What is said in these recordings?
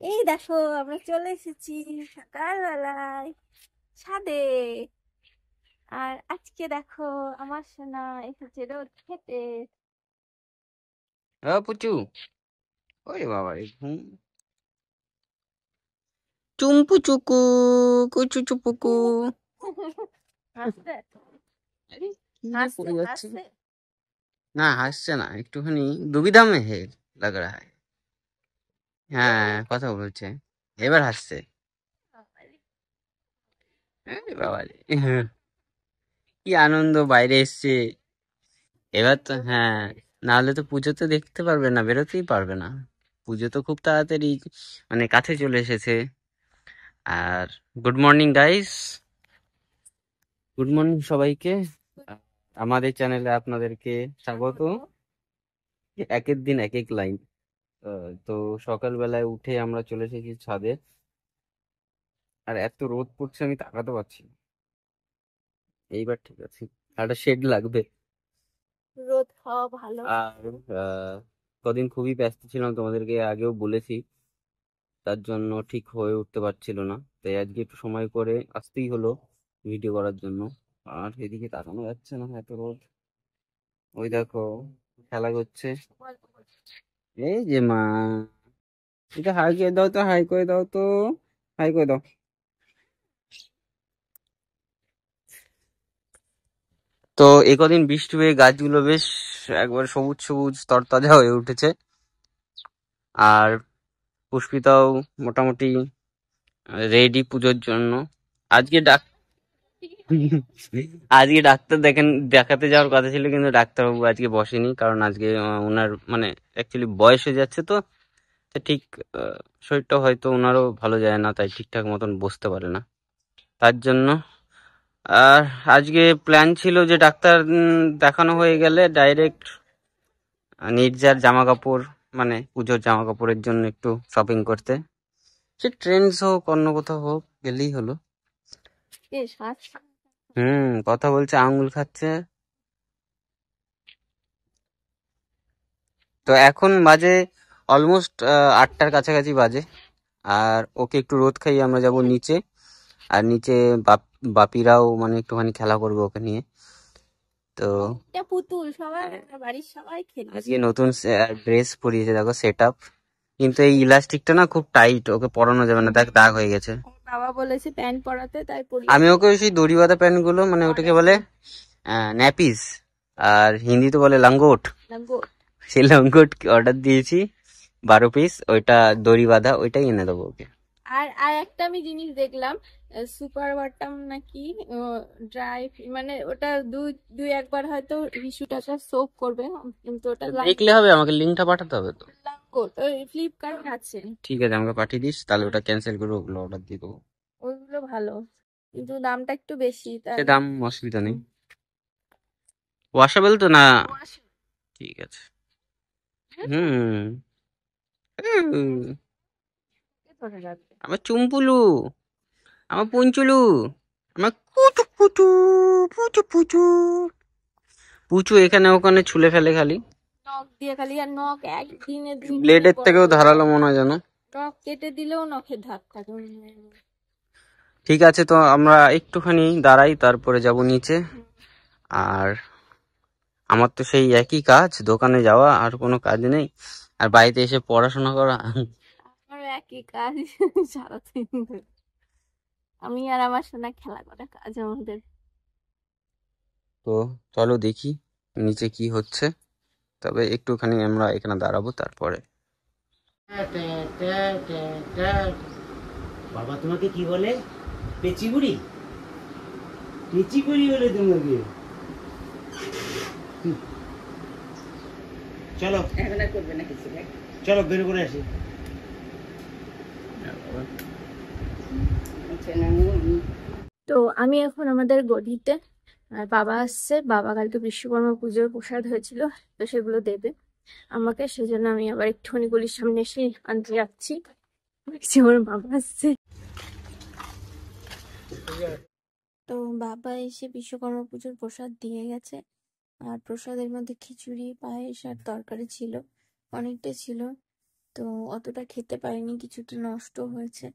এই দেখো আমরা চলে এসেছি সকালবেলায় ছাদে। আর আজকে দেখো আমার সোনা এসেছে রোদ খেতে। পুচু, ওরে বাবা রে, চুম্পু চুকু, কুচু চুপুকু। হাসছে আরে কি যে হাসছে পড়ে যাচ্ছে। হাসছে। না, হাসছে না, একটুখানি দুবিধা মে হে লাগ রা হ্যায়। হ্যাঁ, কথা বলছে, এবার হাসছে। আরে বাবা রে, কি আনন্দ, বাইরে এসছে এবার তো। হ্যাঁ, না হলে তো পুজোতে দেখতে পারবে না, বেরোতেই পারবে না। পুজো তো খুব তাড়াতাড়ি মানে কাছে চলে এসেছে। আর good morning guys, good morning সবাইকে। আহ, আমাদের চ্যানেলে আপনাদেরকে স্বাগত। একের দিন এক এক লাইন। তো সকালবেলায় উঠে আমরা চলে এসেছি ছাদে। আর এত রোদ পড়ছে আমি তাকাতে পারছি না। এইবার ঠিক আছে, একটা শেড লাগবে। রোদ খাওয়া ভালো। আর আহ, কদিন খুবই ব্যস্ত ছিলাম, তোমাদেরকে আগেও বলেছি। তার জন্য ঠিক হয়ে উঠতে পারছিল না, তাই আজকে একটু সময় করে আসতেই হলো ভিডিও করার জন্য। আর এদিকে তাকানো যাচ্ছে না, এত রোদ। ওই দেখো, খেলা করছে। এই যে মা, এটা হাই করে দাও তো, হাই করে দাও তো, হাই করে দাও। তো এ কদিন বৃষ্টি হয়ে গাছগুলো বেশ একবার সবুজ সবুজ তরতাজা হয়ে উঠেছে। আর পুষ্পিতাও মোটামুটি রেডি পুজোর জন্য। আজকে আজকে ডাক্তার দেখাতে যাওয়ার কথা ছিল, কিন্তু ডাক্তারবাবু আজকে বসেনি, কারণ আজকে ওনার মানে অ্যাকচুয়ালি বয়স হয়ে যাচ্ছে তো। তো ঠিক আহ, শরীরটা হয়তো ওনারও ভালো যায় না, তাই ঠিকঠাক মতন বসতে পারে না। তার জন্য আর আজকে প্ল্যান ছিল যে ডাক্তার দেখানো হয়ে গেলে ডাইরেক্ট নির্জার জামা কাপড়, মানে পুজোর জামা কাপড়ের জন্য একটু শপিং করতে। সে ট্রেন্ডস হোক অন্য কোথাও হোক, গেলেই হলো। বেশ হাসছে। কথা বলছে, আঙ্গুল খাচ্ছে। তো এখন বাজে অলমোস্ট 8টার কাছাকাছি বাজে। আর ওকে একটু রোদ খাইয়ে আমরা যাব নিচে। আর নিচে বাপিরাও মানে একটুখানি খেলা করবে ওকে নিয়ে। তো এটা পুতুল সবাই বাড়ির সবাই খেলছে। আজকে নতুন ড্রেস পরিয়েছে, দেখো সেট আপ। কিন্তু এই ইলাস্টিকটা না খুব টাইট, ওকে পরানো যাবে না, দেখ দাগ হয়ে গেছে। বাবা বলেছে প্যান্ট পরাতে, তাই আমি পরিয়েছে। ওকে সেই দড়ি বাঁধা প্যান্ট গুলো, মানে ওটাকে বলে ন্যাপিস, আর হিন্দিতে বলে লাঙ্গোট। লাঙ্গো। সেই লাঙ্গোট অর্ডার দিয়েছি 12 পিস, ওইটা দড়ি বাঁধা, ওইটাই এনে দেবো ওকে। আর আর একটা আমি জিনিস দেখলাম, সুপার বটম নাকি ড্রাই, মানে ওটা দুই দুই একবার হয়তো টিস্যুটাকে সোপ করবে, কিন্তু ওটা তো দেখলে হবে, আমাকে লিঙ্কটা পাঠাতে হবে তো। লাঙ্গোট ওই ফ্লিপকার্টে আছে। ঠিক আছে, আমাকে পাঠিয়ে দিস, তাহলে ওটা ক্যান্সেল করে ওগুলো অর্ডার দিয়ে দেবো। ওইগুলো ভালো, কিন্তু দামটা একটু বেশি সে তার। দাম অসুবিধা নেই, ওয়াশেবল তো না। ঠিক আছে। হুম। হুম। আমার চুম্পুলু, আমার পুঞ্চুলু, আমার কুচু কুচু, পুচু পুচু। পুচু এখানে ওখানে ছুলে ফেলে খালি। নখ দিয়ে খালি, আর নখ একদিনে দুই দিনে ব্লেডের বড় থেকেও হয়ে ধারালো যায়। মনে হয় যেন। নখ কেটে দিলেও নখের ধার থাকে। ঠিক আছে, তো আমরা একটুখানি দাঁড়াই, তারপরে যাব নিচে। আর আমার তো সেই একই কাজ, দোকানে যাওয়া, আর কোনো কাজ নেই। আর বাড়িতে এসে পড়াশোনা করা। আমার একই কাজ সারাদিন ধরে। আমি আর আমার সোনা খেলা করা কাজ আমাদের। তো চলো দেখি নিচে কি হচ্ছে। তবে একটুখানি আমরা এখানে দাঁড়াবো, তারপরে। বাবা তোমাকে কি বলে? পেচি বুড়ি, পেচি বুড়ি বলে তোমাকে। চলো এখন আর করবে না কিছু, চলো বের করে আসি। তো আমি এখন আমাদের গদিতে, আর বাবা আসছে। বাবা কালকে বিশ্বকর্মা পুজোর প্রসাদ হয়েছিল, তো সেগুলো দেবে আমাকে, সেজন্য আমি আবার একটুখানি গলির সামনে এসে আনতে যাচ্ছি। দেখছি আমার বাবা আসছে। তো বাবা এসে বিশ্বকর্মা পুজোর প্রসাদ দিয়ে গেছে। আর প্রসাদের মধ্যে খিচুড়ি, পায়েস আর তরকারি ছিল, অনেকটা ছিল। তো অতটা খেতে পারিনি, কিছুটা নষ্ট হয়েছে।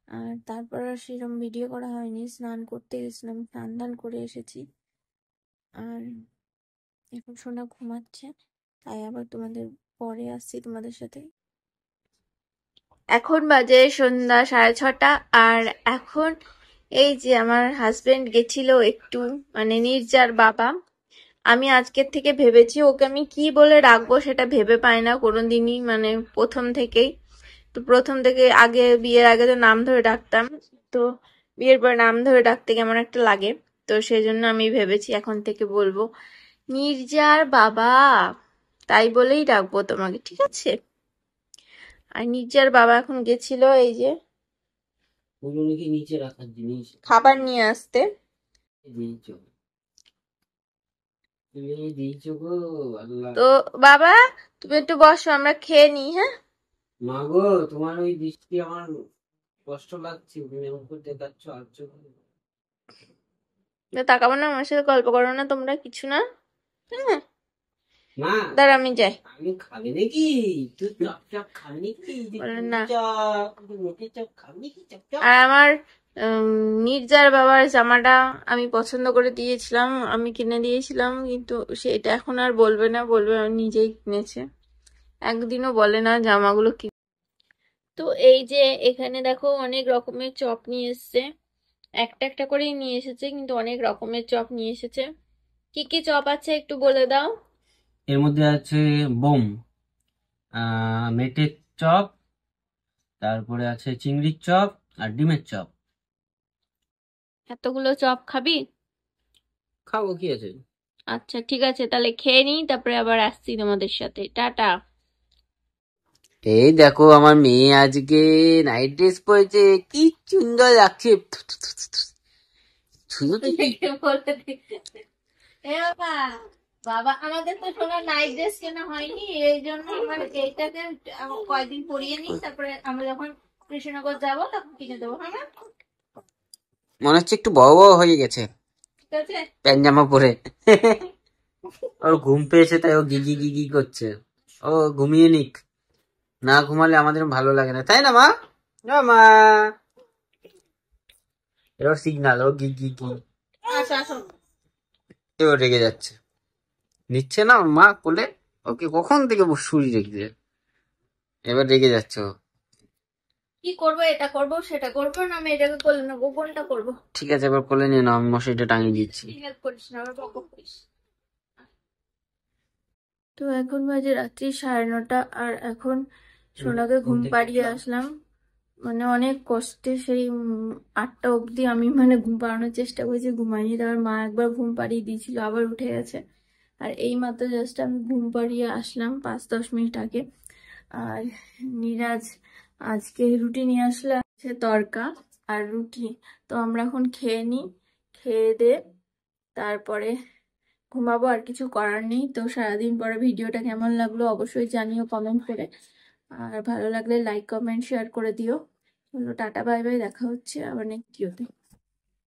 আর তারপর আর সেরকম ভিডিও করা হয়নি, স্নান করতে গেছিলাম, স্নান টান করে এসেছি। আর এখন সোনা ঘুমাচ্ছে, তাই আবার তোমাদের পরে আসছি তোমাদের সাথে। এখন বাজে সন্ধ্যা 6:30, আর এখন এই যে আমার হাজবেন্ড গেছিল একটু, মানে নির্জার বাবা। আমি আজকের থেকে ভেবেছি ওকে আমি কি বলে ডাকবো সেটা ভেবে পাই না কোনোদিনই, মানে প্রথম থেকেই। তো প্রথম থেকে বিয়ের আগে তো নাম ধরে ডাকতাম, তো বিয়ের পর নাম ধরে ডাকতে কেমন একটা লাগে। তো সেই জন্য আমি ভেবেছি এখন থেকে বলবো নির্জার বাবা, তাই বলেই ডাকবো তোমাকে, ঠিক আছে? আর নির্জার বাবা এখন গেছিল এই যে ওগুলো কি নিচে রাখার জিনিস খাবার নিয়ে আসতে। দিয়েছো? তুমি দিয়েছো গো আল্লাহ। তো বাবা তুমি একটু বসো, আমরা খেয়ে নিই, হ্যাঁ? মা গো, তোমার ওই দৃষ্টি আমার কষ্ট লাগছে, তুমি এরকম করে দেখাচ্ছ আর চোখে। তাকাবো না, আমার সাথে গল্প করো না তোমরা, কিছু না, হ্যাঁ? মা, দাঁড়া আমি যাই। আমি খাবে নাকি? তুই চপ চপ খাবি নাকি? বলে না। চপ রুটি চপ খাবি নাকি? Chop chop. আর আমার নির্জার বাবার জামাটা আমি পছন্দ করে দিয়েছিলাম, আমি কিনে দিয়েছিলাম, কিন্তু সেটা এখন আর বলবে না, বলবে আমি নিজেই কিনেছে। একদিনও বলে না জামাগুলো কি। তো এই যে এখানে দেখো অনেক রকমের চপ নিয়ে এসেছে, একটা একটা করেই নিয়ে এসেছে, কিন্তু অনেক রকমের চপ নিয়ে এসেছে। কি কি চপ আছে একটু বলে দাও। এর মধ্যে আছে বোম, মেটের চপ, তারপরে আছে চিংড়ির চপ আর ডিমের চপ। এতগুলো চপ খাবি? খাবো, কি আছে। আচ্ছা ঠিক আছে, তাহলে খেয়ে নিই, তারপরে আবার আসছি তোমাদের সাথে। টাটা। এই দেখো আমার মেয়ে আজকে নাইট ড্রেস পরেছে, কি সুন্দর লাগছে। শুধু তো এ বাবা, বাবা আমাদের তো সোনার নাইট ড্রেস কেনা হয়নি, এই জন্য আমার এইটাকে কয়েকদিন পরিয়ে নিই, তারপরে আমরা যখন কৃষ্ণনগর যাবো তখন কিনে দেবো, হ্যাঁ? মনে হচ্ছে একটু বড় বড় হয়ে গেছে ঠিক আছে। প্যান্ট জামা পরে। ওর ঘুম পেয়েছে তাই ও গিগি গিগি করছে। ও ঘুমিয়ে নিক, না ঘুমালে আমাদের ভালো লাগে না, তাই না মা? না মা, এর সিগনাল, ও গিগি গি। আসো আসো। ও রেগে যাচ্ছে, নিচ্ছে না ওর মা কোলে, ওকে কখন থেকে শুরু রেখেছে, এবার রেগে যাচ্ছে ও। কি করবো, এটা করবো সেটা করবো না, আমি এটাকে করলে নেবো, কোনটা করবো? ঠিক আছে এবার কোলে নিয়ে নাও, আমি মশারিটা টাঙিয়ে দিচ্ছি। হেল্প করিস না, আবার বকবক করিস। তো এখন বাজে রাত্রি 9:30, আর এখন সোনাকে ঘুম পাড়িয়ে আসলাম। মানে অনেক কষ্টে সেই 8টা অবধি আমি মানে ঘুম পাড়ানোর চেষ্টা করেছি, ঘুমাইনি। তারপর মা একবার ঘুম পাড়িয়ে দিয়েছিল, আবার উঠে গেছে। আর এই মাত্র জাস্ট আমি ঘুম পাড়িয়ে আসলাম 5-10 মিনিট আগে। আর নিরাজ আজকে রুটি নিয়ে আসলে, আছে তরকা আর রুটি। তো আমরা এখন খেয়ে নিই, খেয়ে দে তারপরে ঘুমাবো, আর কিছু করার নেই। তো সারাদিন পরে ভিডিওটা কেমন লাগলো অবশ্যই জানিও কমেন্ট করে, আর ভালো লাগলে লাইক কমেন্ট শেয়ার করে দিও। চলো টাটা বাই বাই, দেখা হচ্ছে আবার নেক্সট ভিডিওতে।